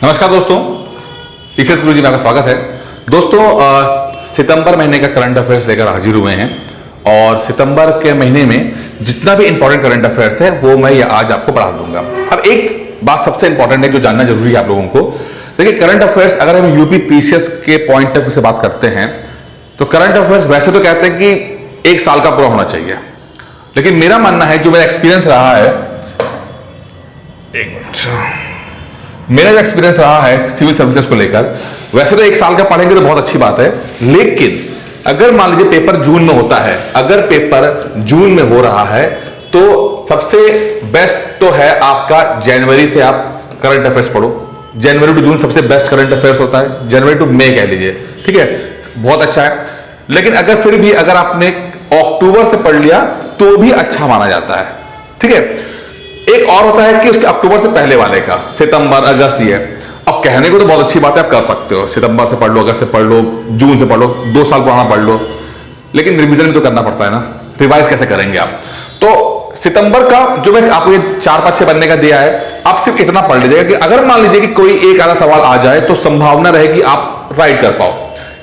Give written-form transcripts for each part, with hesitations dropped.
नमस्कार दोस्तों, टीसीएस गुरुजी में आपका स्वागत है। दोस्तों, सितंबर महीने का करंट अफेयर्स लेकर हाजिर हुए हैं और सितंबर के महीने में जितना भी इंपॉर्टेंट करंट अफेयर्स है वो मैं आज आपको पढ़ा दूंगा। अब एक बात सबसे इंपॉर्टेंट है जो जानना जरूरी है आप लोगों को। देखिए, करंट अफेयर्स अगर हम यूपी पीसीएस के पॉइंट ऑफ व्यू से बात करते हैं तो करंट अफेयर्स वैसे तो कहते हैं कि एक साल का पूरा होना चाहिए, लेकिन मेरा मानना है, जो मेरा एक्सपीरियंस रहा है, मेरा जो एक्सपीरियंस रहा है सिविल सर्विसेज को लेकर, वैसे तो एक साल का पढ़ेंगे तो बहुत अच्छी बात है, लेकिन अगर मान लीजिए पेपर जून में होता है, अगर पेपर जून में हो रहा है तो सबसे बेस्ट तो है आपका जनवरी से आप करंट अफेयर्स पढ़ो। जनवरी टू जून सबसे बेस्ट करंट अफेयर्स होता है, जनवरी टू मई कह लीजिए, ठीक है, बहुत अच्छा है। लेकिन अगर फिर भी अगर आपने अक्टूबर से पढ़ लिया तो भी अच्छा माना जाता है, ठीक है। एक और होता है कि उसके अक्टूबर से पहले वाले का सितंबर अगस्त ये, अब कहने को तो बहुत अच्छी बात है, आप कर सकते हो, सितंबर से पढ़ लो, अगस्त से पढ़ लो, जून से पढ़ लो, 2 साल पुराना पढ़ लो, लेकिन रिवीजन भी तो करना पड़ता है ना, रिवाइज कैसे करेंगे आप। तो सितंबर का जो मैं आपको ये 4-5-6 बनने का दिया है, आप सिर्फ इतना पढ़ लीजिएगा कि अगर मान लीजिए कि कोई एक आधा सवाल आ जाए तो संभावना रहेगी आप राइट कर पाओ।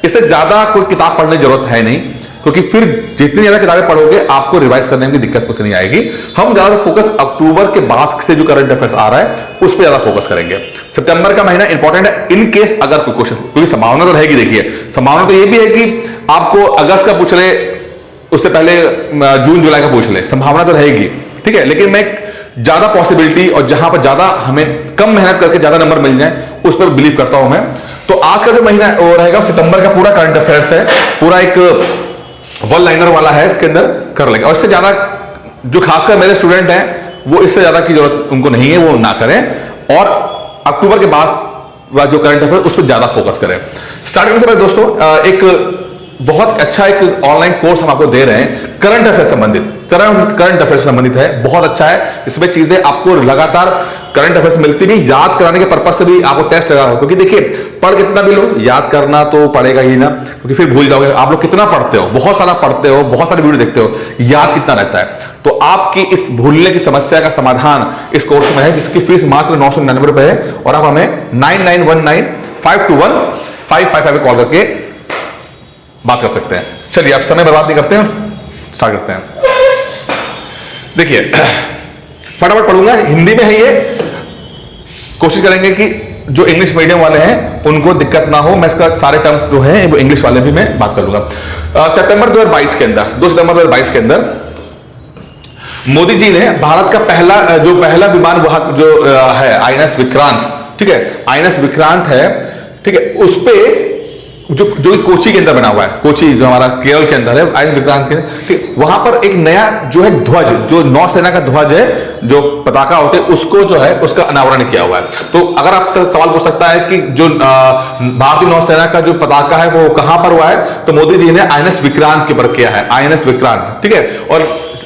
इससे ज्यादा कोई किताब पढ़ने की जरूरत है नहीं, क्योंकि फिर जितनी ज्यादा किताबें पढ़ोगे आपको रिवाइज करने में दिक्कत कुछ नहीं आएगी। हम ज्यादा फोकस अक्टूबर के बाद से जो करंट अफेयर्स आ रहा है उस पर ज्यादा फोकस करेंगे। सितंबर का महीना इंपॉर्टेंट है इन केस अगर कोई क्वेश्चन, क्योंकि संभावना तो रहेगी। देखिए, संभावना तो ये भी है कि आपको अगस्त का पूछ ले, उससे पहले जून जुलाई का पूछ ले, संभावना तो रहेगी, ठीक है। लेकिन मैं ज्यादा पॉसिबिलिटी और जहां पर ज्यादा हमें कम मेहनत करके ज्यादा नंबर मिल जाए उस पर बिलीव करता हूं मैं। तो आज का जो महीना वो रहेगा सितंबर का पूरा करंट अफेयर्स है, पूरा एक वन लाइनर वाला है, इसके अंदर कर लेंगे। और इससे ज्यादा जो खासकर मेरे स्टूडेंट हैं वो इससे ज्यादा की जरूरत उनको नहीं है, वो ना करें और अक्टूबर के बाद जो करंट अफेयर उस पर ज्यादा फोकस करें। स्टार्ट करने से पहले दोस्तों, एक बहुत अच्छा एक ऑनलाइन कोर्स हम आपको दे रहे हैं करंट अफेयर संबंधित, करंट अफेयर से संबंधित है, बहुत अच्छा है। इसमें चीजें आपको लगातार करंट अफेयर्स मिलती नहीं, याद कराने के पर्पज से भी आपको टेस्ट लगा हो, क्योंकि देखिए पढ़ कितना भी लो, याद करना तो पड़ेगा ही ना, क्योंकि फिर भूल जाओगे। आप लोग कितना पढ़ते हो, बहुत सारा पढ़ते हो, बहुत सारे वीडियो देखते हो, याद कितना रहता है। तो आपकी इस भूलने की समस्या का समाधान इस कोर्स में है, जिसकी फीस मात्र 999 रुपए है, और आप हमें 9919521555 कॉल करके बात कर सकते हैं। चलिए, आप समय बर्बाद नहीं करते हैं, स्टार्ट करते हैं। देखिए, फटाफट पढ़ूंगा, हिंदी में है ये, कोशिश करेंगे कि जो इंग्लिश मीडियम वाले हैं उनको दिक्कत ना हो। मैं इसका सारे टर्म्स जो हैं वो इंग्लिश वाले भी मैं बात कर लूंगा। सितंबर 2022 के अंदर, 2 सितंबर 2022 के अंदर मोदी जी ने भारत का पहला विमान वाहक जो है आईएनएस विक्रांत, ठीक है, आईएनएस विक्रांत है, ठीक है, उस पे जो कोची के अंदर बना हुआ है, कोची जो हमारा केरल के अंदर है, आईएनएस विक्रांत के, ठीक, वहां पर एक नया जो है ध्वज, जो नौसेना का ध्वज है, जो पताका होते हैं, उसको जो है उसका अनावरण किया हुआ है। तो अगर आप सवाल पूछ सकता है कि जो भारतीय नौसेना का जो पताका है वो कहां पर हुआ है, तो मोदी जी ने आईएनएस विक्रांत के ऊपर किया है, आईएनएस विक्रांत, ठीक है। और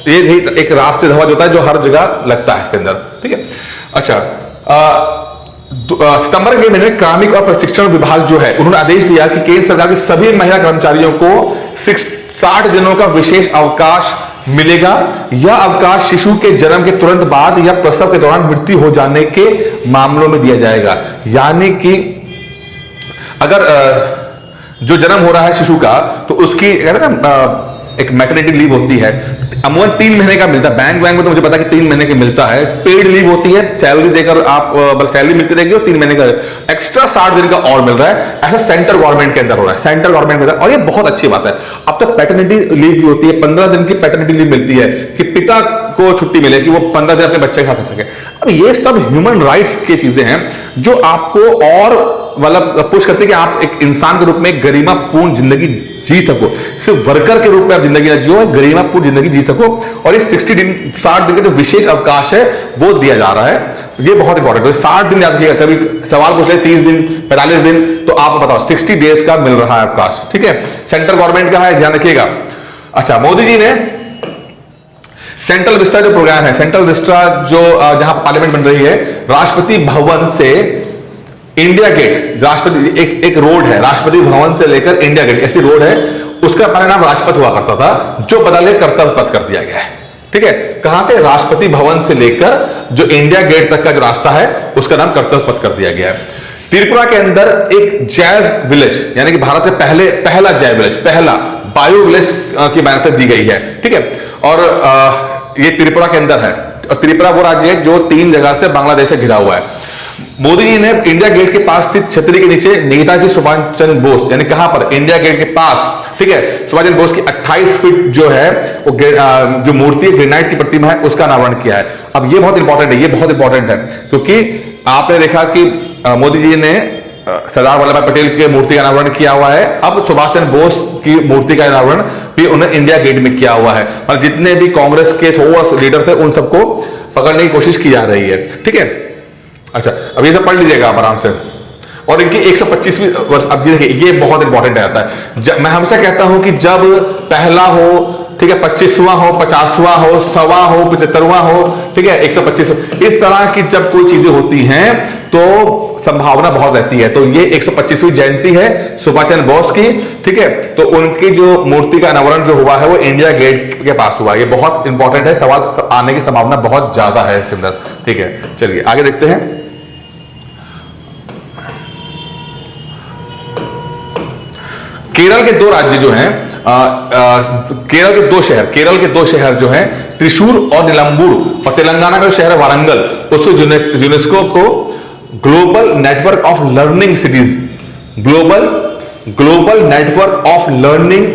ये एक राष्ट्रीय ध्वज होता है जो हर जगह लगता है इसके अंदर, ठीक है। अच्छा, सितंबर के महीने में कार्मिक और प्रशिक्षण विभाग जो है उन्होंने आदेश दिया कि केंद्र सरकार के सभी महिला कर्मचारियों को 60 दिनों का विशेष अवकाश मिलेगा। यह अवकाश शिशु के जन्म के तुरंत बाद या प्रसव के दौरान मृत्यु हो जाने के मामलों में दिया जाएगा। यानी कि अगर जो जन्म हो रहा है शिशु का, तो उसकी एक मैटरनिटी लीव होती है, अमूमन 3 महीने का मिलता है। बैंक में तो मुझे पता है कि 3 महीने का मिलता है, पेड लीव होती है, सैलरी देकर आप सैलरी मिलती रहेगी और 3 महीने का एक्स्ट्रा 60 दिन का और मिल रहा है। ऐसा सेंट्रल गवर्नमेंट के अंदर हो रहा है, सेंट्रल गवर्नमेंट के अंदर, और ये बहुत अच्छी बात है। अब तो पैटर्निटी लीव भी होती है, 15 दिन की पैटर्निटी लीव मिलती है कि पिता को छुट्टी मिले कि वो 15 दिन अपने बच्चे के साथ रह सके। अब ये सब ह्यूमन राइट्स की चीजें हैं जो आपको और मतलब पुश करते हैं कि आप एक इंसान के रूप में गरिमापूर्ण जिंदगी जी सको, सिर्फ वर्कर के रूप में आप जिंदगी ना जियो, गरिमापूर्ण जिंदगी जी सको। और ये 60 दिन का जो विशेष अवकाश है वो दिया जा रहा है, ये बहुत इंपॉर्टेंट है। 60 दिन याद रखिएगा, कभी सवाल पूछ ले 30 दिन 45 दिन, तो आप बताओ 60 डेज का मिल रहा है अवकाश, ठीक है। सेंट्रल गवर्नमेंट का है, ध्यान रखिएगा। अच्छा, मोदी जी ने सेंट्रल विस्टा जो प्रोग्राम है, सेंट्रल विस्टा जो जहां पार्लियामेंट बन रही है, राष्ट्रपति भवन से इंडिया गेट, राष्ट्रपति एक रोड है, राष्ट्रपति भवन से लेकर इंडिया गेट, ऐसी रोड है, उसका पहला नाम राजपथ हुआ करता था, जो बदले कर्तव्य पथ कर दिया गया है, ठीक है। कहां से? राष्ट्रपति भवन से लेकर जो इंडिया गेट तक का जो रास्ता है उसका नाम कर्तव्य पथ कर दिया गया है। त्रिपुरा के अंदर एक जैव विलेज, यानी कि भारत के पहला जैव विलेज, पहला बायो विलेज की मान्यता दी गई है। ठीक है, और ये त्रिपुरा के अंदर है। और त्रिपुरा वो राज्य है जो 3 जगह से बांग्लादेश से घिरा हुआ है। मोदी जी ने इंडिया गेट के पास स्थित छतरी के नीचे नेताजी सुभाष चंद्र बोस, यानी कहां पर, इंडिया गेट के पास, ठीक है, सुभाष चंद्र बोस की 28 फीट जो है वो जो मूर्ति है, ग्रेनाइट की प्रतिमा है, उसका अनावरण किया है। अब ये बहुत इंपॉर्टेंट है, ये बहुत इंपॉर्टेंट है, क्योंकि आपने देखा कि मोदी जी ने सरदार वल्लभ भाई पटेल की मूर्ति का अनावरण किया हुआ है, अब सुभाष चंद्र बोस की मूर्ति का अनावरण भी उन्हें इंडिया गेट में किया हुआ है। और जितने भी कांग्रेस के थोड़ा लीडर थे उन सबको पकड़ने की कोशिश की जा रही है। ठीक है, अच्छा, अब ये सब पढ़ लीजिएगा आप आराम से। और इनकी 125वीं, अब ये देखिए, ये बहुत इंपॉर्टेंट आता है। मैं हमेशा कहता हूं कि जब पहला हो, ठीक है, 25वां हो, 50वां हो, 100वां हो, 75वां हो, ठीक है, 125, इस तरह की जब कोई चीजें होती हैं तो संभावना बहुत रहती है। तो ये 125वीं जयंती है सुभाष चंद्र बोस की। ठीक है, तो उनकी जो मूर्ति का अनावरण जो हुआ है वो इंडिया गेट के पास हुआ है। ये बहुत इंपॉर्टेंट है, सवाल आने की संभावना बहुत ज्यादा है इसके अंदर। ठीक है, चलिए आगे देखते हैं। केरल के 2 राज्य जो हैं, केरल के दो शहर जो हैं, त्रिशूर और निलंबूर, और तेलंगाना का जो शहर है वारंगल, उसको यूनेस्को को global network of learning cities, global network of learning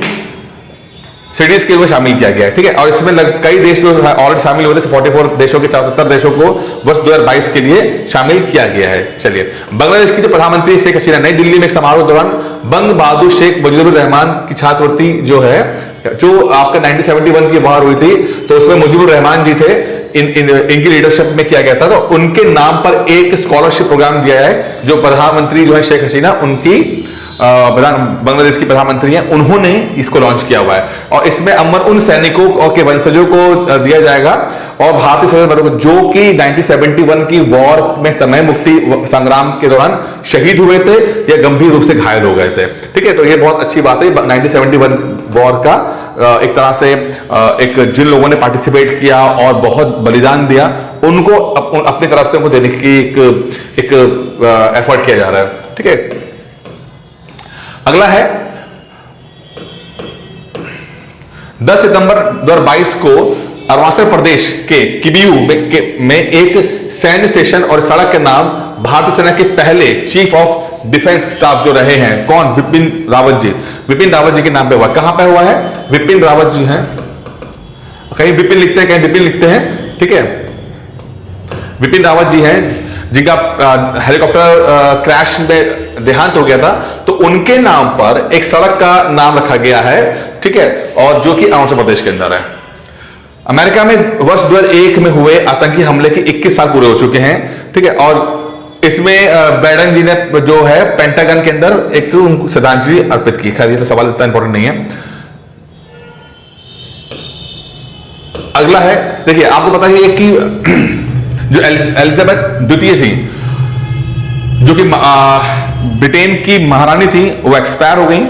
cities के लिए शामिल किया गया है। ठीक है, और इसमें कई देश जो ऑलरेडी शामिल हुए थे, 44 देशों के 74 देशों को वर्ष 2022 के लिए शामिल किया गया है। चलिए, बांग्लादेश की जो प्रधानमंत्री शेख हसीना नई दिल्ली में एक समारोह दौरान बंग बहादुर शेख मुजीबुर रहमान की छात्रवृत्ति जो है, जो आपका 1971 की बाहर हुई थी, तो उसमें मुजीबुर रहमान जी थे, इनकी लीडरशिप में किया गया था। तो उनके नाम पर एक स्कॉलरशिप प्रोग्राम दिया है, जो प्रधानमंत्री जो है शेख हसीना, उनकी बांग्लादेश की प्रधानमंत्री हैं, उन्होंने इसको लॉन्च किया हुआ है। और इसमें अमर उन सैनिकों और के वंशजों को दिया जाएगा और भारतीय सशस्त्र बलों जो कि 1971 की वॉर में समय मुक्ति संग्राम के दौरान शहीद हुए थे या गंभीर रूप से घायल हो गए थे। ठीक है, तो ये बहुत अच्छी बात है। 1971 वॉर का एक तरह से एक जिन लोगों ने पार्टिसिपेट किया और बहुत बलिदान दिया, उनको अपनी तरफ से उनको देने की एक एफर्ट किया जा रहा है। ठीक है, अगला है 10 सितंबर 2022 को अरुणाचल प्रदेश के किबियू में एक सैन्य स्टेशन और सड़क के नाम भारतीय सेना के पहले चीफ ऑफ डिफेंस स्टाफ जो रहे हैं, कौन, विपिन रावत जी, विपिन रावत जी के नाम पे हुआ। कहां पे हुआ है, विपिन रावत जी हैं, कहीं विपिन लिखते हैं, कहीं विपिन लिखते हैं। ठीक है, विपिन रावत जी हैं जिनका हेलीकॉप्टर क्रैश में देहांत हो गया था, तो उनके नाम पर एक सड़क का नाम रखा गया है। ठीक है, और जो कि अरुणाचल प्रदेश के अंदर है। अमेरिका में वर्ष 2001 में हुए आतंकी हमले के 21 साल पूरे हो चुके हैं। ठीक है, और इसमें बाइडेन जी ने जो है पेंटागन के अंदर एक श्रद्धांजलि अर्पित की। खैर ये तो सवाल इतना इंपॉर्टेंट नहीं है। अगला है, देखिए आपको पता है कि जो एलिजाबेथ द्वितीय थी, जो कि ब्रिटेन की महारानी थी, वो एक्सपायर हो गई।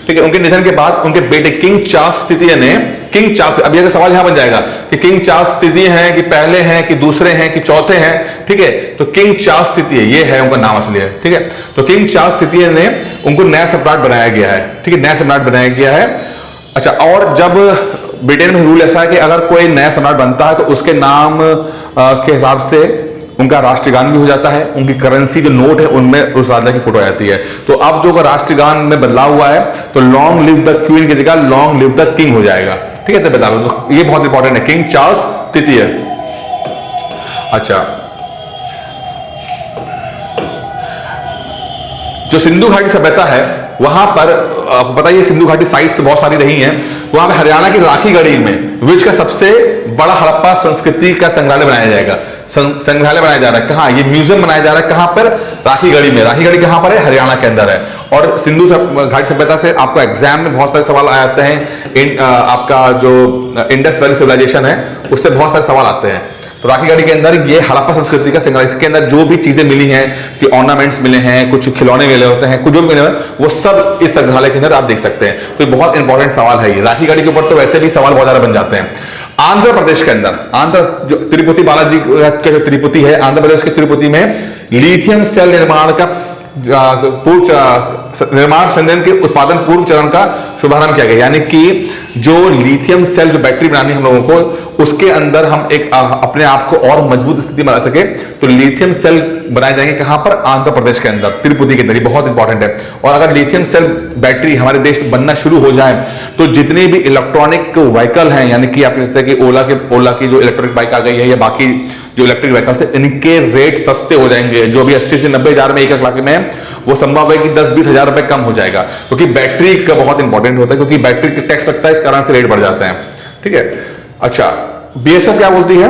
ठीक है, उनके निधन के बाद उनके बेटे किंग चार्ल्स तृतीय ने, किंग चार्ल्स, अब यह सवाल यहां बन जाएगा कि किंग चार्ल्स तृतीय हैं कि पहले हैं कि दूसरे हैं कि चौथे हैं। ठीक है, तो किंग चार्ल्स तृतीय ये है उनका नाम असली है। ठीक है, तो किंग चार्ल्स तृतीय ने उनको नया सम्राट बनाया गया है। ठीक है, नया सम्राट बनाया गया है। अच्छा, और जब ब्रिटेन में रूल ऐसा है कि अगर कोई नया सम्राट बनता है तो उसके नाम के हिसाब से उनका राष्ट्रगान भी हो जाता है, उनकी करेंसी जो नोट है उनमें उस राजा की फोटो आती है। तो अब जो राष्ट्रगान में बदलाव हुआ है तो लॉन्ग लिव द क्वीन की जगह लॉन्ग लिव द किंग हो जाएगा। ठीक है, तो बता दो, तो ये बहुत इंपॉर्टेंट है, किंग चार्ल्स तृतीय। अच्छा, जो सिंधु घाटी सभ्यता है वहां पर आपको बताइए, सिंधु घाटी साइट्स तो बहुत सारी रही हैं। वहां पे हरियाणा की राखीगढ़ी में विश्व का सबसे बड़ा हड़प्पा संस्कृति का संग्रहालय बनाया जाएगा। संग्रहालय बनाया जा रहा है, कहां, ये म्यूजियम बनाया जा रहा है, कहां पर, राखीगढ़ी में। राखीगढ़ी कहां पर है, हरियाणा के अंदर है। और सिंधु घाटी सभ्यता से आपको एग्जाम में बहुत सारे सवाल आते हैं। आपका जो इंडस वैली सिविलाइजेशन है उससे बहुत सारे सवाल आते हैं। तो राखीगढ़ी के अंदर ये हड़प्पा संस्कृति का संग्रहालय, इसके अंदर जो भी चीजें मिली हैं, कि ऑर्नामेंट्स मिले हैं, कुछ खिलौने मिले होते हैं, कुछ जो मिले हैं, वो सब इस संग्रहालय के अंदर आप देख सकते हैं। तो ये बहुत इंपॉर्टेंट सवाल है। ये राखीगढ़ी के ऊपर तो वैसे भी सवाल बहुत ज्यादा बन जाते हैं। आंध्र प्रदेश के अंदर, जो तिरुपति बालाजी के जो तिरुपति है, आंध्र प्रदेश के तिरुपति में लिथियम सेल निर्माण का निर्माण संयंत्र के उत्पादन पूर्व चरण का शुभारंभ किया गया। यानी कि जो लिथियम सेल जो बैटरी बनानी है हम लोगों को, उसके अंदर हम एक अपने आप को और मजबूत स्थिति बना सके, तो लिथियम सेल बनाए जाएंगे कहां पर? आंध्र प्रदेश के अंदर, तिरुपति के अंदर। बहुत इंपॉर्टेंट है। और अगर लिथियम सेल बैटरी हमारे देश में बनना शुरू हो जाए तो जितने भी इलेक्ट्रॉनिक व्हीकल हैं, यानी कि आप जैसे कि ओला की जो इलेक्ट्रॉनिक बाइक आ गई है या बाकी जो इलेक्ट्रिक व्हीकल्स है, इनके रेट सस्ते हो जाएंगे। जो भी 80 से 90 हजार में, 1 लाख में है, वो संभव है कि 10-20 हजार रुपए कम हो जाएगा, क्योंकि बैटरी का बहुत इंपॉर्टेंट होता है, क्योंकि बैटरी का टैक्स लगता है, इस कारण से रेट बढ़ जाते हैं। ठीक है। अच्छा, बीएसएफ क्या बोलती है?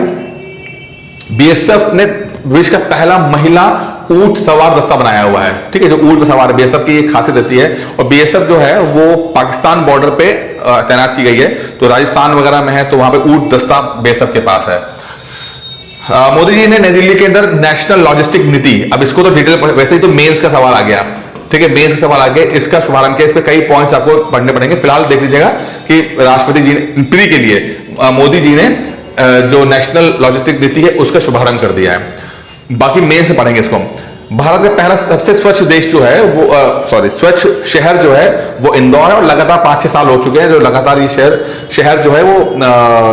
बीएसएफ ने विश्व का पहला महिला ऊंट सवार दस्ता बनाया हुआ है। ठीक है, जो ऊंट पर सवार है, बीएसएफ की एक खासियत रहती है। और बीएसएफ जो है वो पाकिस्तान बॉर्डर पे तैनात की गई है, तो राजस्थान वगैरह में है, तो वहां पे ऊंट दस्ता बीएसएफ के पास है। मोदी जी ने नई दिल्ली के अंदर नेशनल लॉजिस्टिक नीति, अब इसको तो डिटेल, वैसे ही तो मेंस का सवाल आ गया। ठीक है, मेंस का सवाल आ गया, इसका शुभारंभ किया। इस पे कई पॉइंट्स आपको पढ़ने पड़ेंगे। फिलहाल देख लीजिएगा कि राष्ट्रपति जी ने प्री के लिए मोदी जी ने जो नेशनल लॉजिस्टिक नीति है उसका शुभारंभ कर दिया है। बाकी मेन से पढ़ेंगे इसको। भारत का पहला सबसे स्वच्छ देश जो है वो स्वच्छ शहर जो है वो इंदौर है, और लगातार 5-6 साल हो चुके हैं जो लगातार ये शहर जो है वो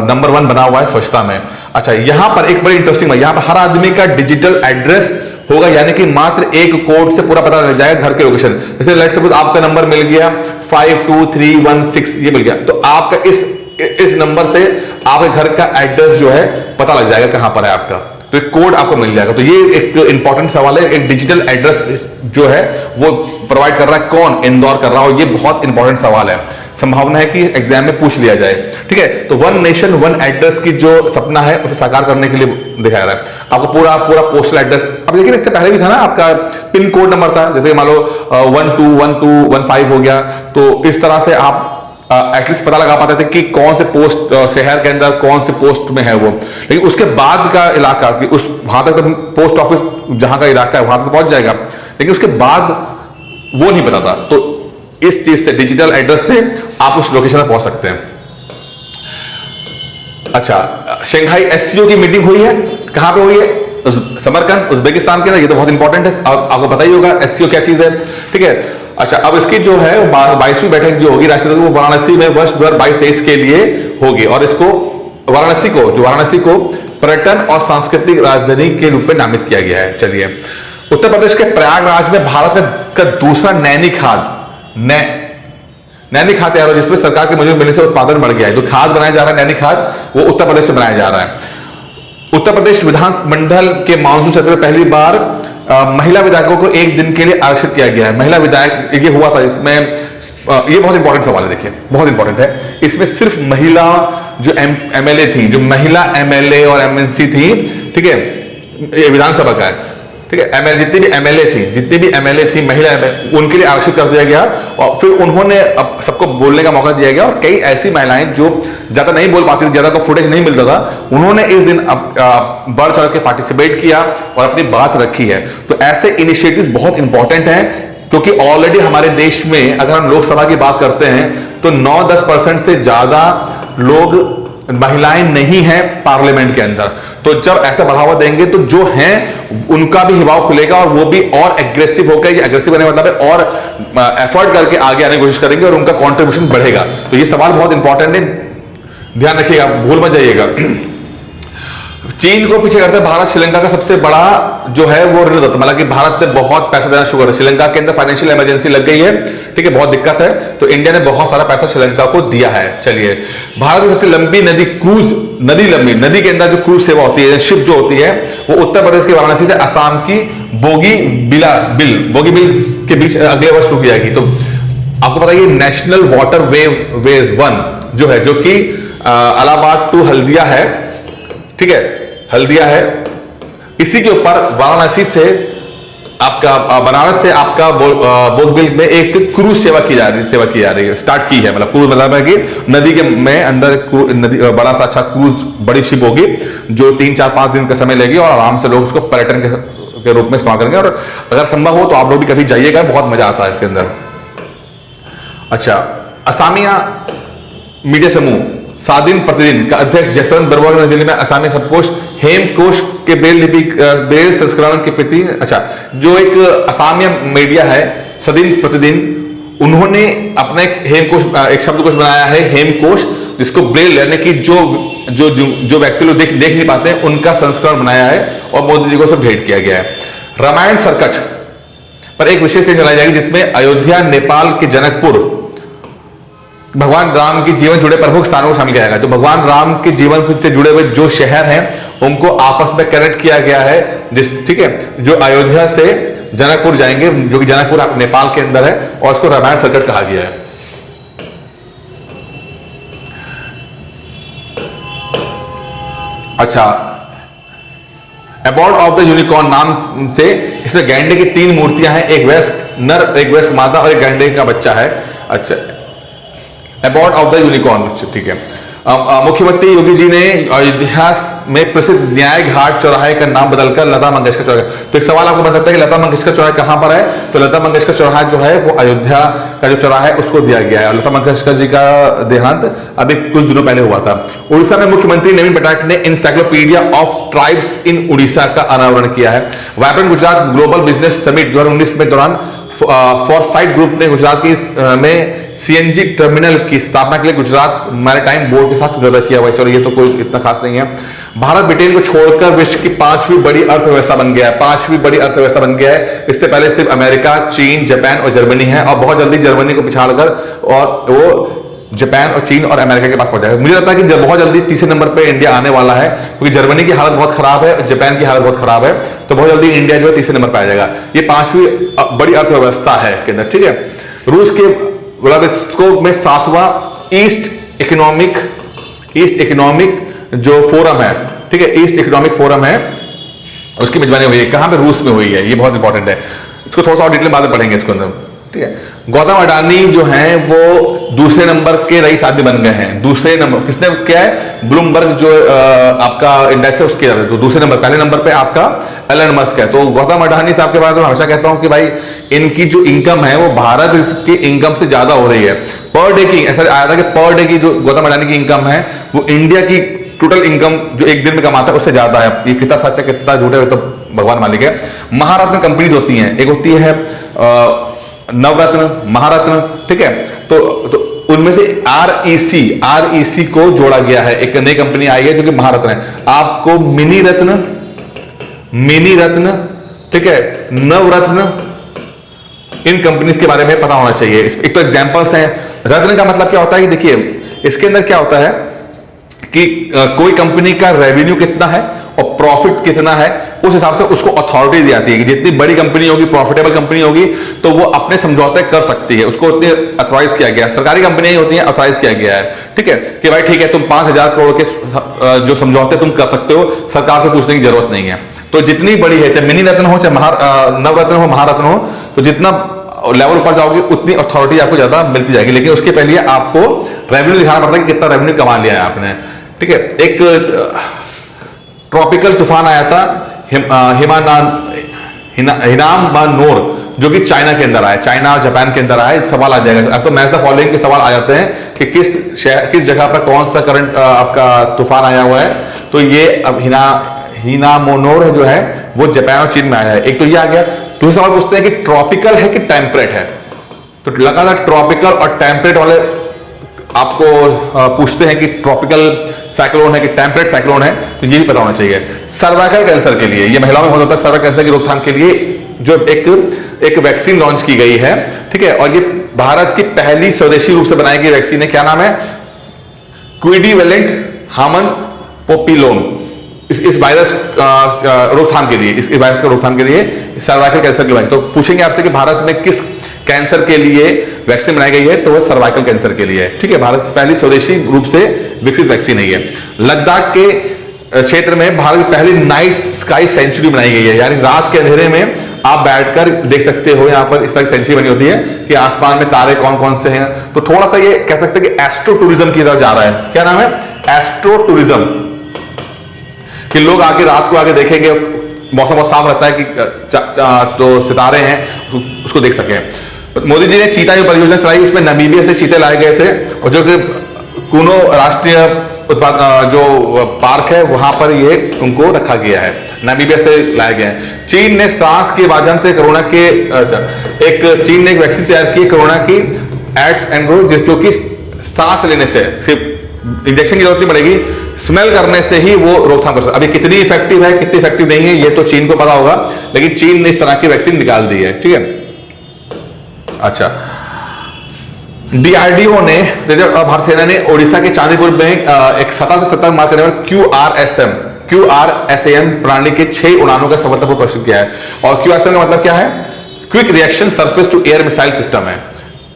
नंबर 1 बना हुआ है स्वच्छता में। अच्छा, यहां पर एक बड़ी इंटरेस्टिंग बात, यहां पर हर आदमी का डिजिटल एड्रेस होगा, यानी कि मात्र एक कोड से पूरा पता लग जाएगा घर के लोकेशन। जैसे लेट्स सपोज आपका नंबर मिल गया 52316, ये मिल गया, तो आपका इस नंबर से आपके घर का एड्रेस जो है पता लग जाएगा कहां पर है आपका, तो एक कोड आपको मिल जाएगा। तो ये एक इंपॉर्टेंट सवाल है। एक डिजिटल एड्रेस जो है वो प्रोवाइड कर रहा है कौन? इंदौर कर रहा है, और ये बहुत इंपॉर्टेंट सवाल है। संभावना है कि एग्जाम में पूछ लिया जाए। ठीक है, तो वन नेशन वन एड्रेस की जो सपना है उसे साकार करने के लिए दिखाया रहा है आपको पूरा पोस्टल एड्रेस। अब देखिए, इससे पहले भी था ना, आपका पिन कोड नंबर था, जैसे मान लो 121215 हो गया, तो इस तरह से आप एटलीस्ट पता लगा पाते थे कि कौन से पोस्ट शहर के अंदर कौन से पोस्ट में है वो। लेकिन उसके बाद का इलाका, कि उस वहां तक तो पोस्ट ऑफिस जहां का इलाका है वहां तक पहुंच जाएगा, लेकिन उसके बाद वो नहीं पता था। तो इस चीज से, डिजिटल एड्रेस से आप उस लोकेशन पर पहुंच सकते हैं। अच्छा, शंघाई एससीओ की मीटिंग हुई है, कहां पे हुई है? समरकंद, उज्बेकिस्तान के अंदर। ये तो बहुत इंपॉर्टेंट है, आपको पता ही होगा एससीओ क्या चीज है। ठीक है। अच्छा, अब इसकी जो है 22वीं बैठक जो होगी राष्ट्रपति, वो वाराणसी में वर्ष 2022-23 के लिए होगी, और इसको वाराणसी को पर्यटन और सांस्कृतिक राजधानी के रूप में नामित किया गया है। चलिए, उत्तर प्रदेश के प्रयागराज में भारत का दूसरा नैनी खाद तैयार हो, जिसमें सरकार की मंजूरी मिलने से उत्पादन बढ़ गया है। जो खाद बनाया जा रहा है नैनी खाद, वो उत्तर प्रदेश में बनाया जा रहा है। उत्तर प्रदेश विधानमंडल के मानसून सत्र में पहली बार महिला विधायकों को 1 दिन के लिए आरक्षित किया गया है। महिला विधायक, ये हुआ था, इसमें ये बहुत इंपॉर्टेंट सवाल है, देखिए बहुत इंपॉर्टेंट है। इसमें सिर्फ महिला जो एमएलए थी, जो महिला एमएलए और एमएनसी थी, ठीक है, ये विधानसभा का है, ठीक है, जितनी भी एमएलए थी महिला उनके लिए आरक्षित कर दिया गया। और फिर उन्होंने अब सबको बोलने का मौका दिया गया, और कई ऐसी महिलाएं जो ज्यादा नहीं बोल पाती थी, ज्यादा को फुटेज नहीं मिलता था, उन्होंने इस दिन बढ़ चढ़ के पार्टिसिपेट किया और अपनी बात रखी है। तो ऐसे इनिशिएटिव्स बहुत इंपॉर्टेंट हैं, क्योंकि ऑलरेडी हमारे देश में अगर हम लोकसभा की बात करते हैं तो 9-10% से ज्यादा लोग महिलाएं नहीं हैं पार्लियामेंट के अंदर। तो जब ऐसा बढ़ावा देंगे तो जो हैं उनका भी हिवाव खुलेगा, और वो भी और एग्रेसिव होकर, एग्रेसिव होने मतलब है और एफर्ट करके आगे आने की कोशिश करेंगे, और उनका कंट्रीब्यूशन बढ़ेगा। तो ये सवाल बहुत इंपॉर्टेंट है, ध्यान रखिएगा, भूल मत जाइएगा। चीन को पीछे करते भारत श्रीलंका का सबसे बड़ा जो है वो ऋण, मतलब कि भारत ने बहुत पैसा देना शुरू कर, श्रीलंका के अंदर फाइनेंशियल इमरजेंसी लग गई है, ठीक है, बहुत दिक्कत है, तो इंडिया ने बहुत सारा पैसा श्रीलंका को दिया है। चलिए, भारत की सबसे लंबी नदी नदी के अंदर जो क्रूज सेवा होती है, शिप जो होती है, वो उत्तर प्रदेश के वाराणसी से असम की बोगीबिल के बीच अगले वर्ष शुरू की जाएगी। तो आपको पता है नेशनल वाटर वेज 1 जो है, जो कि इलाहाबाद टू हल्दिया है, ठीक है, हल्दिया है, इसी के ऊपर वाराणसी से आपका बनारस से आपका बोगबिल में एक क्रूज सेवा की जा रही है, स्टार्ट की है। मतलब क्रूज मतलब है कि नदी के में अंदर नदी बड़ा सा अच्छा क्रूज बड़ी शिप होगी, जो 3-4-5 दिन का समय लेगी, और आराम से लोग उसको पर्यटन के रूप में इस्तेमाल करेंगे। और अगर संभव हो तो आप लोग भी कभी जाइएगा, बहुत मजा आता है इसके अंदर। अच्छा, असामिया मीडिया समूह स्वाधीन प्रतिदिन का अध्यक्ष जसवंत बरुआ ने दिल्ली में असमिया शब्दकोश हेमकोश के ब्रेल संस्करण के प्रति, अच्छा, जो एक असामिया मीडिया है सदिन प्रतिदिन, उन्होंने अपना एक हेमकोश, एक शब्दकोश बनाया है हेमकोश, जिसको ब्रेल यानी कि जो व्यक्ति लोग देख नहीं पाते हैं उनका संस्करण बनाया है और मोदी जी को उसे भेंट किया गया है। रामायण सर्किट पर एक विशेष ट्रेन चलाई जाएगी जिसमें अयोध्या, नेपाल के जनकपुर, भगवान राम के जीवन जुड़े प्रमुख स्थानों को शामिल किया जाएगा। तो भगवान राम के जीवन से जुड़े हुए जो शहर हैं उनको आपस में कनेक्ट किया गया है, ठीक है, जो अयोध्या से जनकपुर जाएंगे, जो कि जनकपुर नेपाल के अंदर है, और उसको रामायण सर्किट कहा गया है। अच्छा, अबॉर्ड ऑफ द यूनिकॉर्न नाम से इसमें गैंडे की 3 मूर्तियां हैं, एक वयस्क नर, एक वयस्क मादा और एक गैंडे का बच्चा है। अच्छा, अबॉर्ड ऑफ द यूनिकॉर्न, ठीक है। मुख्यमंत्री योगी जी ने अयोध्या में प्रसिद्ध न्याय घाट चौराहे का नाम बदलकर लता मंगेशकर चौराहा। तो एक सवाल आपको बन सकता है कि लता मंगेशकर चौराहा कहां पर है? तो लता मंगेशकर चौराहा जो है वो अयोध्या का जो चौराहा है उसको दिया गया है, और लता मंगेशकर जी का देहांत अभी कुछ दिनों पहले हुआ था। उड़ीसा में मुख्यमंत्री नवीन पटनायक ने encyclopedia of tribes in Orissa का अनावरण किया है। Vibrant Gujarat global business summit 2019 में दौरान फॉरसाइट ग्रुप ने गुजरात की में सीएनजी टर्मिनल की स्थापना के लिए गुजरात मैरीटाइम बोर्ड के साथ समझौता किया हुआ है। चलो ये तो कोई इतना खास नहीं है। भारत ब्रिटेन को छोड़कर विश्व की 5वीं बड़ी अर्थव्यवस्था बन गया है, 5वीं बड़ी अर्थव्यवस्था बन गया है। इससे पहले सिर्फ अमेरिका, चीन, जापान और जर्मनी है, और बहुत जल्दी जर्मनी को पिछाड़कर और वो जापान और चीन और अमेरिका के पास पहुंच जाएगा। मुझे लगता है कि बहुत जल्दी तीसरे नंबर पे इंडिया आने वाला है, क्योंकि जर्मनी की हालत बहुत खराब है, जापान की हालत बहुत खराब है, तो बहुत जल्दी इंडिया जो है तीसरे नंबर पे आ जाएगा। ये 5वीं बड़ी अर्थव्यवस्था है इसके अंदर, ठीक है। रूस के व्लादिवोस्तोक में 7वां ईस्ट इकोनॉमिक जो फोरम है, ठीक है, ईस्ट इकोनॉमिक फोरम है, उसकी मेजबानी हुई है। कहां पे? रूस में हुई है। ये बहुत इंपॉर्टेंट है, इसको थोड़ा सा और डिटेल बाद में पढ़ेंगे इसके अंदर, ठीक है। गौतम अडानी जो हैं वो दूसरे नंबर के रईस आदमी बन गए हैं। दूसरे नंबर किसने क्या है? ब्लूमबर्ग जो आपका इंडेक्स है उसके, तो दूसरे नंबर, पहले नंबर पे आपका एलन मस्क है। तो गौतम अडानी साहब के बारे में हमेशा कहता हूं कि भाई इनकी जो इनकम है वो भारत की इनकम से ज्यादा हो रही है। पर डे की ऐसा आया था कि पर डे की जो गौतम अडानी की इनकम है वो इंडिया की टोटल इनकम जो एक दिन में कमाता है उससे ज्यादा है। ये कितना सच है कितना झूठ है तो भगवान मालिक है। महारत्न कंपनीज होती हैं, एक होती है नवरत्न, महारत्न, ठीक है। तो उनमें से REC को जोड़ा गया है, एक नई कंपनी आई है जो कि महारत्न है। आपको मिनी रत्न, ठीक है, नवरत्न, इन कंपनीज के बारे में पता होना चाहिए। एक तो एग्जांपल्स हैं। रत्न का मतलब क्या होता है कि देखिए इसके अंदर क्या होता है कि कोई कंपनी का रेवेन्यू कितना है और प्रॉफिट कितना है, उस हिसाब से उसको अथॉरिटी दी जाती है कि जितनी बड़ी कंपनी होगी, प्रॉफिटेबल कंपनी होगी, तो वो अपने समझौते कर सकती है, उसको उतनी अथॉराइज किया गया है। सरकारी कंपनियां होती हैं, अथॉराइज किया गया है, ठीक है, कि भाई ठीक है तुम 5,000 करोड़ के जो समझौते तुम कर सकते हो, सरकार से पूछने की जरूरत नहीं है। तो जितनी बड़ी है, चाहे मिनी रत्न हो, चाहे नवरत्न हो, महारत्न हो, तो जितना लेवल ऊपर जाओगे उतनी अथॉरिटी आपको ज्यादा मिलती जाएगी। लेकिन उसके पहले आपको रेवेन्यू दिखाना पड़ता है कि कितना रेवेन्यू कमा लिया है आपने, ठीक है। एक ट्रॉपिकल तूफान आया था हिनामानोर, जो कि चाइना के अंदर आया, चाइना और जापान के अंदर आया। सवाल आ जाएगा, अब तो मैच द फॉलोइंग के सवाल आ जाते हैं कि किस जगह पर कौन सा करंट आपका तूफान आया हुआ है। तो ये अब हिनामोनोर जो है वो जापान और चीन में आया है। एक तो ये आ गया। दूसरा सवाल पूछते हैं कि ट्रॉपिकल है कि टेम्परेट है। तो लगातार ट्रॉपिकल और टेम्परेट वाले आपको पूछते हैं कि ट्रॉपिकल साइक्लोन है कि टेम्परेट साइक्लोन है, तो ये भी पता होना चाहिए। सर्वाइकल कैंसर के लिए, ये महिलाओं में बहुत होता है, सर्वाइकल कैंसर की रोकथाम के लिए जो एक वैक्सीन लॉन्च की गई है, ठीक है। और ये भारत की पहली स्वदेशी रूप से बनाई गई वैक्सीन है। क्या नाम है? क्विडिवेलेंट हामन पोपिलोम। इस वायरस रोकथाम के लिए, इस वायरस का रोकथाम के लिए सर्वाइकल कैंसर की वैक्सीन। तो पूछेंगे आपसे कि भारत में किस कैंसर के लिए वैक्सीन बनाई गई है, तो वह सर्वाइकल कैंसर के लिए है, ठीक है। भारत की पहली स्वदेशी रूप से विकसित वैक्सीन है ये। लद्दाख के क्षेत्र में भारत की पहली नाइट स्काई सेंचुरी बनाई गई है, यानी रात के अंधेरे में आप बैठकर देख सकते हो। यहां पर इस तरह की सेंचुरी बनी होती है कि आसमान में तारे कौन कौन से हैं। तो थोड़ा सा ये कह सकते हैं कि एस्ट्रो टूरिज्म की तरफ जा रहा है। क्या नाम है? एस्ट्रो टूरिज्म, कि लोग आके रात को आके देखेंगे, मौसम बहुत साफ रहता है कि तो सितारे हैं, उसको देख सकें। मोदी जी ने चीता जो परियोजना चलाई, उसमें नामीबिया से चीते लाए गए थे, और जो कि कुनो राष्ट्रीय जो पार्क है वहां पर ये उनको रखा गया है, नामीबिया से लाया गया है। चीन ने सांस के माध्यम से कोरोना के चीन ने एक वैक्सीन तैयार की कोरोना की एड्स एंड्रो, जो कि सांस लेने से, सिर्फ इंजेक्शन की जरूरत नहीं पड़ेगी, स्मेल करने से ही वो रोकथाम कर सकता है। अभी कितनी इफेक्टिव है कितनी इफेक्टिव नहीं है ये तो चीन को पता होगा, लेकिन चीन ने इस तरह की वैक्सीन निकाल दी है, ठीक है। अच्छा, डीआरडीओ ने, भारतीय सेना ने ओडिशा के चांदीपुर में एक 17 से 70 मार्क करने वाले QRSAM प्रणाली के 6 उड़ानों का सफलतापूर्वक परीक्षण किया है। और QRSAM का मतलब क्या है? Quick reaction surface to air missile system है।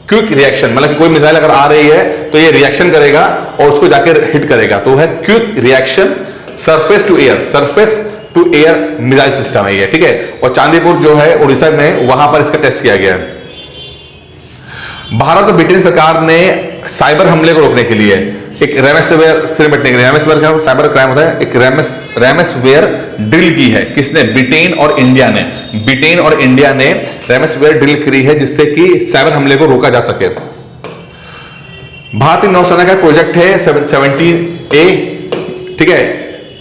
क्विक रिएक्शन मतलब कि कोई मिसाइल अगर आ रही है तो ये रिएक्शन करेगा और उसको जाकर हिट करेगा, तो है quick reaction surface to air missile system है ये, ठीक है। और चांदीपुर जो है उड़ीसा में, वहां पर इसका टेस्ट किया गया है। भारत और ब्रिटेन सरकार ने साइबर हमले को रोकने के लिए एक रेमडेसिविर से निपटने के लिए, रेमडेसिविर का साइबर क्राइम होता है, एक रेमडेसिविर ड्रिल की है। किसने? ब्रिटेन और इंडिया ने। ब्रिटेन और इंडिया ने रेमडेसिविर ड्रिल करी है जिससे कि साइबर हमले को रोका जा सके। भारतीय नौसेना का प्रोजेक्ट है 17A, ठीक है,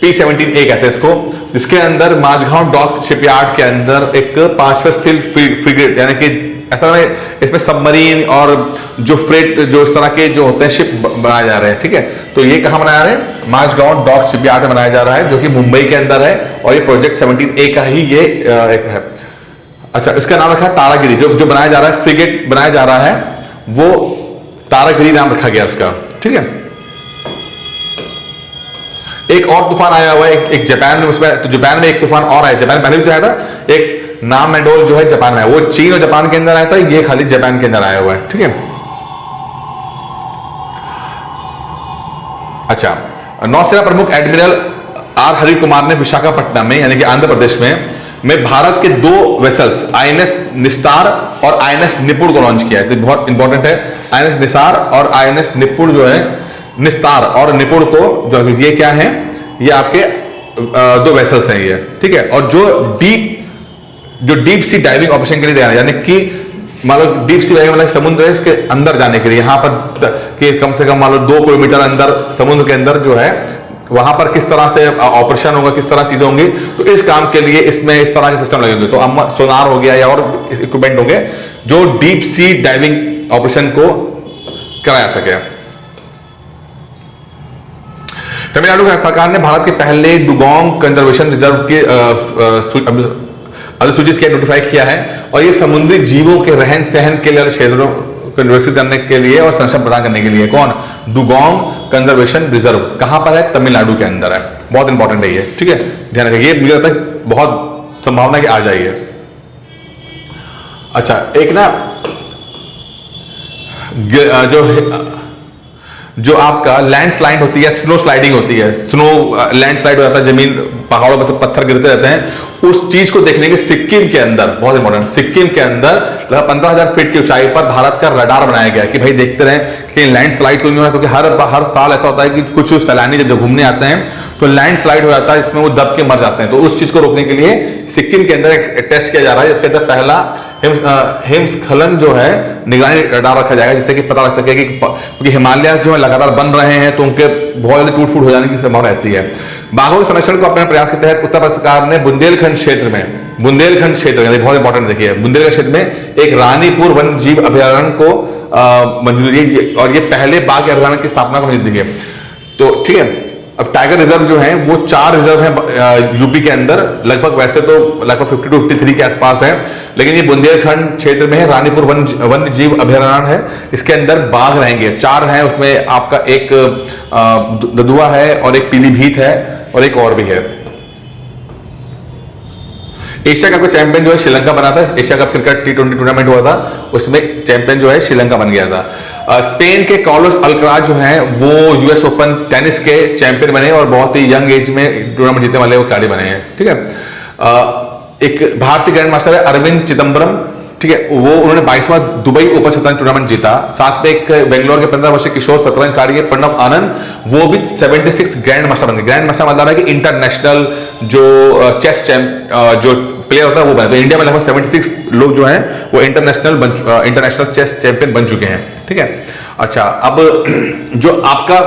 P17A कहते हैं इसको, जिसके अंदर माझगांव डॉक शिपयार्ड के अंदर एक 5वें स्टील फ्रिगेट, यानी कि ऐसा में इसमें सबमरीन और जो फ्रेट, जो इस तरह के जो होते हैं शिप बनाए जा रहे हैं, ठीक है। तो ये कहां बनाया रहे हैं? माझगांव डॉक शिपयार्ड में बनाया जा रहा है, जो कि मुंबई के अंदर है, और ये प्रोजेक्ट 17A का ही ये एक है। अच्छा, इसका नाम रखा तारागिरी, जो बनाया जा रहा है, फ्रिगेट बनाया जा रहा है, वो तारागिरी नाम रखा गया उसका, ठीक है। एक और तूफान आया हुआ है एक जापान में, उसमें तो जापान में एक तूफान और आया, जापान पहले भी तो आया था, एक नामैडोल जो है जापान में है, वो चीन और जापान के अंदर आया था, ये खाली जापान के अंदर आया हुआ है, ठीक है। अच्छा, नौसेना प्रमुख एडमिरल आर हरि कुमार ने विशाखापट्टनम में, यानी कि आंध्र प्रदेश में भारत के 2 वेसल्स INS निस्तार और INS निपुण को लॉन्च किया है। तो बहुत इंपॉर्टेंट है, INS निस्तार और INS निपुण जो है, निस्तार और निपुण को जो, ये क्या है? ये आपके 2 वेसल्स हैं ये, ठीक है। और जो डीप सी डाइविंग ऑपरेशन के लिए तैयार है, यानी कि मान लो डीप सी डाइविंग मतलब समुद्र इसके अंदर जाने के लिए, यहां पर कि कम से कम मान लो 2 किलोमीटर अंदर समुद्र के अंदर जो है, वहां पर किस तरह से ऑपरेशन होगा, किस तरह चीजें होंगी, तो इस काम के लिए इसमें इस तरह के सिस्टम लगेंगे। तो सोनार हो गया या और इक्विपमेंट हो गए जो डीप सी डाइविंग ऑपरेशन को कराया सके। तमिलनाडु सरकार ने भारत के पहले डुगोंग कंजर्वेशन रिजर्व के अधिसूचित किया, नोटिफाई किया है, और ये समुद्री जीवों के रहन सहन के लिए क्षेत्रों को विकसित करने के लिए और संरक्षण प्रदान करने के लिए। कौन? डुगोंग कंजर्वेशन रिजर्व कहां पर है? तमिलनाडु के अंदर है। बहुत इंपॉर्टेंट है ये, ठीक है, ध्यान रखिए, ये मुझे लगता है बहुत संभावना कि आ जाइए। अच्छा, एक ना जो आपका लैंडस्लाइड होती है, स्नो स्लाइडिंग होती है, स्नो लैंडस्लाइड हो जाता है, जमीन पहाड़ों पर से पत्थर गिरते रहते हैं, उस चीज को देखने के सिक्किम के अंदर, बहुत इंपॉर्टेंट, सिक्किम के अंदर 15,000 फीट की ऊंचाई पर भारत का रडार बनाया गया कि भाई देखते रहे कि लैंडस्लाइड तो नहीं हो रहा, क्योंकि हर साल ऐसा होता है कि कुछ सैलानी जब घूमने आते हैं तो लैंडस्लाइड हो जाता है, इसमें वो दब के मर जाते हैं। तो उस चीज को रोकने के लिए सिक्किम के अंदर एक टेस्ट किया जा रहा है, जिसके अंदर पहला हिमस्खलन जो है निगरानी रडार रखा जाएगा, जिससे कि पता लग सके कि, क्योंकि हिमालय जो है लगातार बन रहे हैं तो उनके बहुत जल्दी टूट फूट हो जाने की संभावना रहती है। बाघों के संरक्षण को अपने प्रयास के तहत उत्तर प्रदेश सरकार ने बुंदेलखंड क्षेत्र में, बहुत इंपॉर्टेंट देखिए, बुंदेलखंड क्षेत्र में एक रानीपुर वन्य जीव अभयारण्य को मंजूरी, और ये पहले बाघ अभयारण्य की स्थापना को मंजूरी दी है। तो ठीक है, अब टाइगर रिजर्व जो है वो 4 रिजर्व है यूपी के अंदर, लगभग वैसे तो लगभग 50 to 53 के आसपास है, लेकिन ये बुंदेलखंड क्षेत्र में है, रानीपुर वन्य जीव अभयारण्य है, इसके अंदर बाघ रहेंगे, 4 हैं, उसमें आपका एक ददुआ है और एक पीलीभीत है और एक और भी है। एशिया कप का चैंपियन जो है श्रीलंका बना था, Asia cup cricket T20 tournament हुआ था, उसमें चैंपियन जो है श्रीलंका बन गया था। स्पेन के कार्लोस अल्कराज जो हैं वो यूएस ओपन टेनिस के चैंपियन बने और बहुत ही यंग एज में टूर्नामेंट जीतने वाले वो खिलाड़ी बने हैं, ठीक है। एक भारतीय ग्रैंड मास्टर है अरविंद चिदम्बरम, ठीक है, वो उन्होंने 22वां दुबई ओपन शतरंज टूर्नामेंट जीता। साथ में एक बेंगलोर के 15 वर्षीय किशोर शतरंज खिलाड़ी है प्रणव आनंद, वो भी 76th ग्रैंड मास्टर बन गए। ग्रैंड मास्टर मतलब है कि इंटरनेशनल जो चेस जो प्लेयर होता है वो बने। तो इंडिया में लगभग 76 लोग जो हैं वो इंटरनेशनल चेस चैंपियन बन चुके हैं, ठीक है। अच्छा, अब जो आपका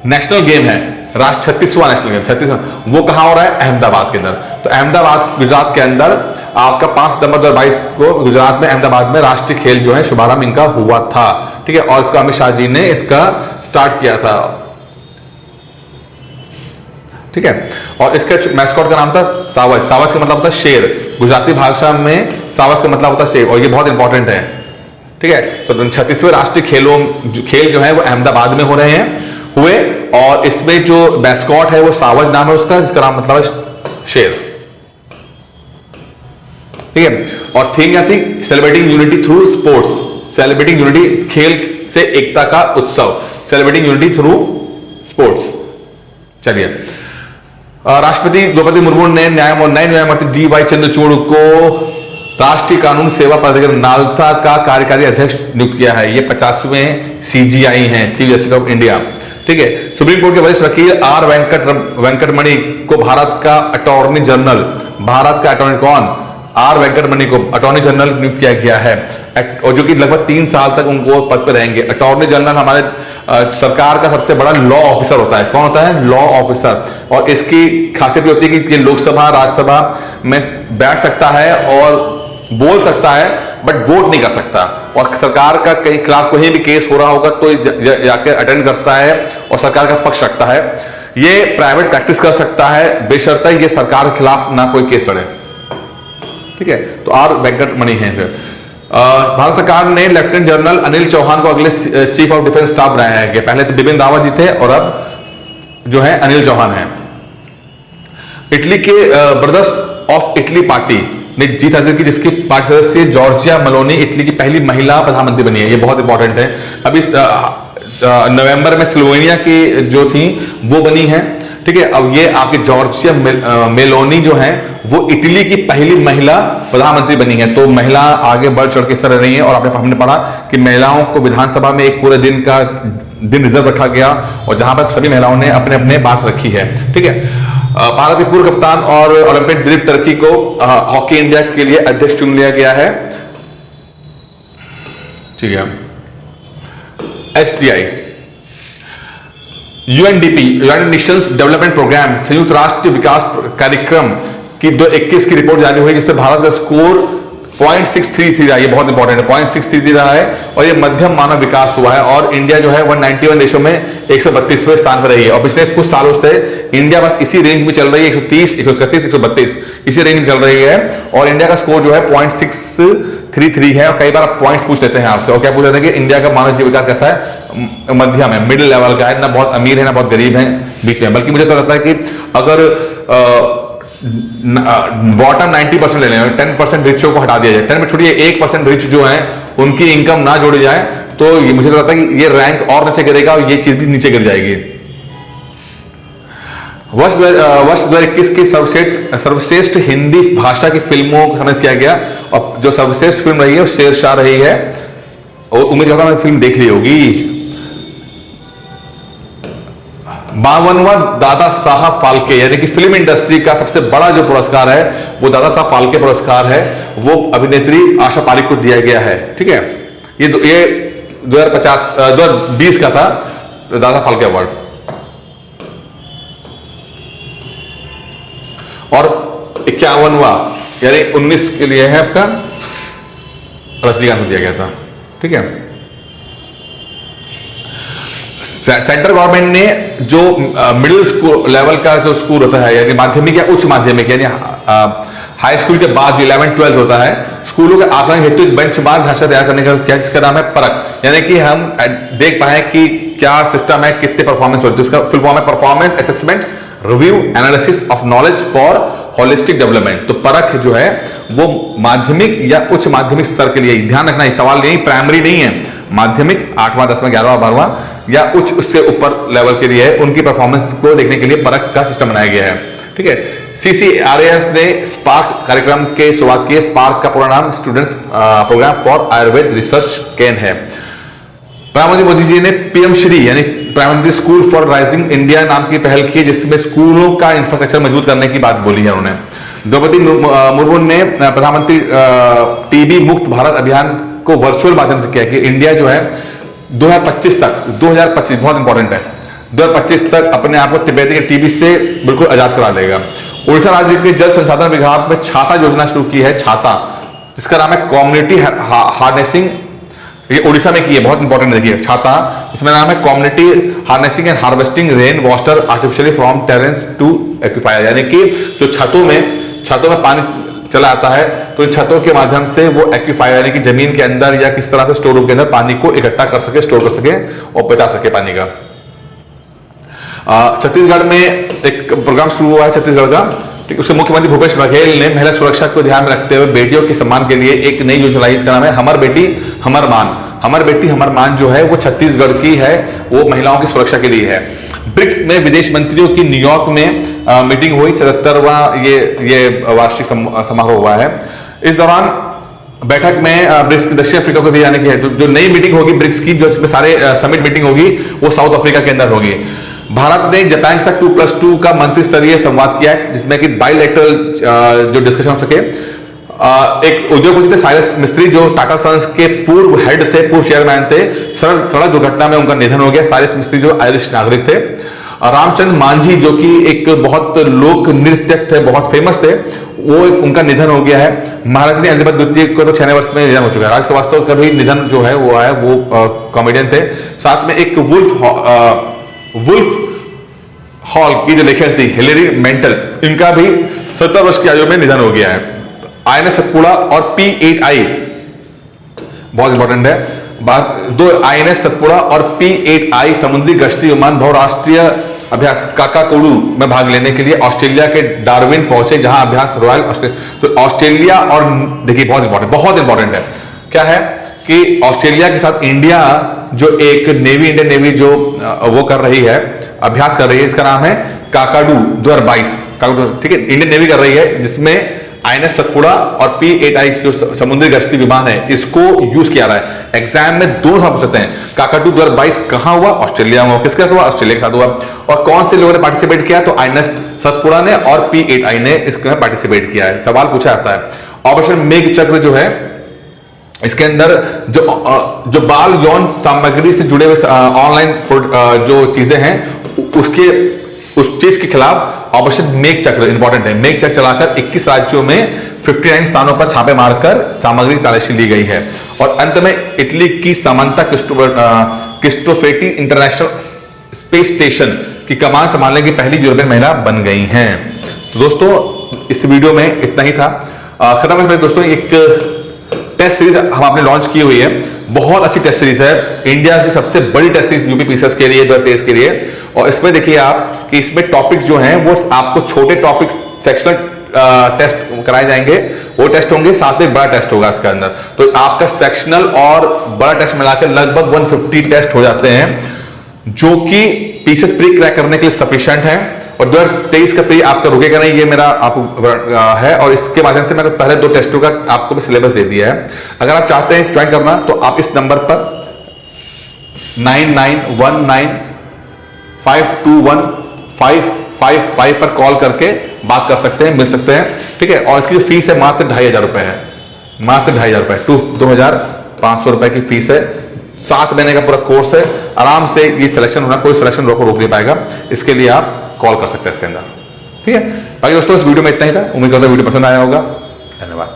नेशनल गेम है, राष्ट्र 36वां नेशनल गेम, 36वां, वो कहां हो रहा है? अहमदाबाद के अंदर। तो अहमदाबाद गुजरात के अंदर आपका 5 सितंबर 2022 को गुजरात में अहमदाबाद में राष्ट्रीय खेल जो है शुभारंभ इनका हुआ था, ठीक है। और इसका अमित शाह जी ने इसका स्टार्ट किया था, ठीक है। और इसका मैस्कॉट का नाम था सावज। सावज का मतलब होता है शेर, गुजराती भाषा में सावज का मतलब होता है शेर, और ये बहुत इंपॉर्टेंट है, ठीक है। तो 36वें राष्ट्रीय खेल जो है वो अहमदाबाद में हो रहे हैं हुए, और इसमें जो मैस्कॉट है वो सावज नाम है उसका, जिसका नाम मतलब है शेर, ठीक है। और थीम क्या थी? Celebrating unity through sports, celebrating unity, खेल से एकता का उत्सव, सेलिब्रेटिंग यूनिटी थ्रू स्पोर्ट्स। चलिए, राष्ट्रपति द्रौपदी मुर्मू ने नए न्यायमूर्ति डी.वाई. चंद्रचूड़ को राष्ट्रीय कानून सेवा प्राधिकरण नालसा का कार्यकारी अध्यक्ष नियुक्त किया है। ये 50वें CJI हैं, चीफ जस्टिस ऑफ इंडिया, ठीक है। सुप्रीम कोर्ट के वरिष्ठ वकील आर वेंकटमणि को भारत का अटॉर्नी जनरल, भारत का अटॉर्नी कौन? आर वेंकटमणि को अटॉर्नी जनरल नियुक्त किया गया है, और जो कि लगभग 3 साल तक उनको पद पर रहेंगे। अटॉर्नी जनरल हमारे सरकार का सबसे बड़ा लॉ ऑफिसर होता है। कौन होता है? Law officer. और इसकी खासियत होती है कि लोकसभा राज्यसभा में बैठ सकता है और बोल सकता है, बट वोट नहीं कर सकता। और सरकार का कहीं खिलाफ कोई भी केस हो रहा होगा तो जाकर अटेंड करता है और सरकार का पक्ष रखता है। ये प्राइवेट प्रैक्टिस कर सकता है बेशर्त ये सरकार के खिलाफ ना कोई केस लड़े, ठीक है। तो आर वेंकटमणि हैं फिर। भारत सरकार ने लेफ्टिनेंट जनरल अनिल चौहान को अगले चीफ ऑफ डिफेंस स्टाफ बनाया है। पहले तो बिपिन रावत जी थे और अब जो है अनिल चौहान है। इटली के ब्रदर्स ऑफ इटली पार्टी ने जीत हासिल की, जिसकी पार्टी सदस्य जॉर्जिया मेलोनी इटली की पहली महिला प्रधानमंत्री बनी है। ये बहुत इंपॉर्टेंट है। अभी नवंबर में स्लोवेनिया की जो थी वो बनी है, ठीक है। अब ये आपकी जॉर्जिया मेलोनी जो है वो इटली की पहली महिला प्रधानमंत्री बनी है। तो महिला आगे बढ़ चढ़ के रह रही है, और हमने पढ़ा कि महिलाओं को विधानसभा में एक पूरे दिन रिजर्व रखा गया, और जहां पर सभी महिलाओं ने अपने अपने बात रखी है, ठीक है। भारत के पूर्व कप्तान और ओलंपिक दिलीप टर्की को हॉकी इंडिया के लिए अध्यक्ष चुन लिया गया है, ठीक है। HDI, UNDP, United Nations Development Programme, संयुक्त राष्ट्र विकास कार्यक्रम की 2021 की रिपोर्ट जारी हुई, जिसमें भारत का स्कोर 0.633 रहा है। ये बहुत इंपॉर्टेंट है, 0.633 रहा है, और ये मध्यम मानव विकास हुआ है। और इंडिया जो है 191 देशों में 132वें स्थान पर रही है। और पिछले कुछ सालों से इंडिया बस इसी रेंज में चल रही है, 130, 131, 132, इसी रेंज में चल रही है। और इंडिया का स्कोर जो है 0.633 है। और कई बार आप पॉइंट्स पूछ लेते हैं आपसे, और क्या पूछ लेते हैं कि इंडिया का मानव जीवन विकास कैसा है? मध्यम है, मिडिल लेवल का है, ना बहुत अमीर है ना बहुत गरीब है, बीच में। बल्कि मुझे तो लगता है कि अगर बॉटम 90% ले लें, 10% रिचों को हटा दिया जाए, 10 में छोड़िए 1% रिच जो है उनकी इनकम ना जोड़ी जाए, तो ये मुझे तो लगता है कि ये रैंक और नीचे गिरेगा और ये चीज भी नीचे गिर जाएगी। वर्ष 2021 की सर्वश्रेष्ठ हिंदी भाषा की फिल्मों को सम्मानित किया गया, और जो सर्वश्रेष्ठ फिल्म रही है वो शेरशाह रही है, और उम्मीद करता हूं फिल्म देख ली होगी। 52वां दादा साहब फाल्के, यानी कि फिल्म इंडस्ट्री का सबसे बड़ा जो पुरस्कार है वो दादा साहब फाल्के पुरस्कार है, वो अभिनेत्री आशा पारिक को दिया गया है, ठीक है। ये 2020 का था दादा फाल्के अवार्ड। और 51वां यानी 19 के लिए है आपका रजनीकांत को दिया गया था, ठीक है। सेंट्रल गवर्नमेंट ने जो मिडिल स्कूल लेवल का जो स्कूल होता है, यानी माध्यमिक या उच्च माध्यमिक, यानी हाई स्कूल के बाद 11-12 होता है, स्कूलों के आकलन हेतु एक बेंचमार्क ढांचा तैयार करने का क्या, जिसका नाम है परख। यानी कि हम देख पाए कि क्या सिस्टम है, कितने परफॉर्मेंस होती है। उसका फुल फॉर्म है performance assessment review analysis of knowledge for holistic development. तो परख जो है वो माध्यमिक या उच्च माध्यमिक स्तर के लिए, ध्यान रखना है सवाल नहीं प्राइमरी नहीं है, माध्यमिक 8वां 10वां 11वां 12वां या उच्च उससे ऊपर लेवल के लिए है, उनकी परफॉर्मेंस को देखने के लिए परख का सिस्टम बनाया गया है, ठीक है। CCRAS ने स्पार्क कार्यक्रम के शुरुआत की। स्पार्क का पूरा नाम students programme for Ayurveda research ken है। प्रधानमंत्री मोदी जी ने PM श्री यानी प्रधानमंत्री स्कूल फॉर राइजिंग इंडिया नाम की पहल की है, जिसमें स्कूलों का इंफ्रास्ट्रक्चर मजबूत करने की बात बोली है उन्होंने। द्रौपदी मुर्मू ने प्रधानमंत्री TB मुक्त भारत अभियान को वर्चुअल माध्यम से किया कि इंडिया जो है 2025 तक, 2025 बहुत इंपॉर्टेंट है, 2025 तक अपने आप को तिब्बती के टीबी से बिल्कुल आजाद करा लेगा। उड़ीसा राज्य के जल संसाधन विभाग में छाता योजना शुरू की है, छाता, जिसका नाम है कम्युनिटी हार्नेसिंग। ये उड़ीसा में की है, बहुत इंपॉर्टेंट है, देखिए छाता, इसमें नाम है community harnessing and harvesting rain water artificially from terrains to aquifer, यानी कि जो छतों में पानी चला आता है तो इन छतों के माध्यम से वो एक्विफायर यानी कि जमीन के अंदर या किस तरह से स्टोर रूम के अंदर पानी को इकट्ठा कर सके, स्टोर कर सके और बचा सके पानी का। छत्तीसगढ़ में एक प्रोग्राम शुरू हुआ है छत्तीसगढ़ का, ठीक, उसके मुख्यमंत्री भूपेश बघेल ने महिला सुरक्षा को ध्यान में रखते हुए बेटियों के सम्मान के लिए एक नई योजना लाई, इसका नाम है हमर बेटी हमर मान। हमर बेटी हमर मान जो है वो छत्तीसगढ़ की है, वो महिलाओं की सुरक्षा के लिए है। ब्रिक्स में विदेश मंत्रियों की न्यूयॉर्क में मीटिंग हुई, 77वां ये वार्षिक समारोह हुआ है। इस दौरान बैठक में ब्रिक्स की दक्षिण अफ्रीका को दी जाने की है, जो नई मीटिंग होगी ब्रिक्स की, जो इसमें सारे समिट मीटिंग होगी वो साउथ अफ्रीका के अंदर होगी। भारत ने जापान के साथ 2+2 का मंत्री स्तरीय संवाद किया है, जिसमें कि बायलैटरल जो डिस्कशन हो सके। एक उद्योगपति थे साइरस मिस्त्री, जो टाटा सन्स के पूर्व हेड थे, पूर्व चेयरमैन थे, सड़क दुर्घटना में उनका निधन हो गया। साइरस मिस्त्री जो आयरिश नागरिक थे। रामचंद्र मांझी जो कि एक बहुत लोक नृत्यक थे, बहुत फेमस थे, वो उनका निधन हो गया है। महाराज एलिजाबेथ द्वितीय को तो 6 वर्ष में निधन हो चुका है। राज श्रीवास्तव का भी निधन जो है वो आया, वो कॉमेडियन थे। साथ में एक वुल्फ हॉल की जो लेखक थी हिलेरी मेंटल, इनका भी 70 वर्ष की आयु में निधन हो गया है। INS सतपुड़ा और P8I बहुत इंपॉर्टेंट है बात, दो INS सतपुड़ा और P8I समुद्री गश्ती विमान बहुराष्ट्रीय अभ्यास काकाकोडू में भाग लेने के लिए ऑस्ट्रेलिया के डार्विन पहुंचे, जहां अभ्यास रॉयल तो ऑस्ट्रेलिया और देखिए बहुत इंपॉर्टेंट है क्या है कि ऑस्ट्रेलिया के साथ इंडिया जो एक इंडियन नेवी जो वो कर रही है, अभ्यास कर रही है, इसका नाम है काकाडू 2022, ठीक है, इंडियन नेवी कर रही है, जिसमें INS सतपुड़ा और P8I जो समुद्री गश्ती विमान है, इसको यूज किया रहा है। एग्जाम में 2 सवाल पूछ सकते हैं, काकाडू 2022 कहां हुआ? ऑस्ट्रेलिया में हुआ। किसके साथ हुआ? ऑस्ट्रेलिया के साथ हुआ। और कौन से लोगों ने पार्टिसिपेट किया? तो INS सतपुड़ा ने और P8I ने इसमें पार्टिसिपेट किया है। सवाल पूछा जाता है। ऑपरेशन मेघ चक्र जो है, इसके अंदर जो बाल यौन सामग्री से जुड़े हुए ऑनलाइन जो चीजें हैं, उस चीज के खिलाफ ऑपरेशन मेघ चक्र इंपॉर्टेंट है। मेघ चक्र चलाकर 21 राज्यों में 59 स्थानों पर छापे मारकर सामग्री तलाशी ली गई है। और अंत में इटली की समांता क्रिस्टोफेटी इंटरनेशनल स्पेस स्टेशन की कमान संभालने की पहली यूरोपियन महिला बन गई हैं। तो दोस्तों इस वीडियो में इतना ही था। खत्म है दोस्तों, एक टेस्ट सीरीज हम आपने लॉन्च की हुई है, बहुत अच्छी टेस्ट सीरीज है, इंडिया की सबसे बड़ी टेस्ट सीरीज यूपी पीसीएस के लिए, 2023 के लिए। और इसमें देखिए आप कि इसमें टॉपिक्स जो हैं वो आपको छोटे टॉपिक्स सेक्शनल टेस्ट कराए जाएंगे, वो टेस्ट होंगे, साथ में बड़ा टेस्ट होगा इसके अंदर। तो आपका सेक्शनल और बड़ा टेस्ट मिलाकर लगभग 150 टेस्ट हो जाते हैं, जो कि पीसीएस प्री क्रैक करने के लिए सफिशिएंट है। और 2023 का प्री आपका रुकेगा नहीं, ये मेरा आपको है। और इसके माध्यम से मैं पहले 2 टेस्टों का आपको भी सिलेबस दे दिया है। अगर आप चाहते हैं ज्वाइन करना तो आप इस नंबर पर 9919521555 पर कॉल करके बात कर सकते हैं, मिल सकते हैं, ठीक है। और इसकी फीस है मात्र 2500 रुपए है, मात्र 2500 रुपए, 2500 रुपए की फीस है। 7 महीने का पूरा कोर्स है, आराम से ये सिलेक्शन होना, कोई सिलेक्शन रोक नहीं पाएगा। इसके लिए आप कॉल कर सकते हैं इसके अंदर, ठीक है। बाकी दोस्तों इस वीडियो में इतना ही था, उम्मीद करता हूं वीडियो पसंद आया होगा। धन्यवाद।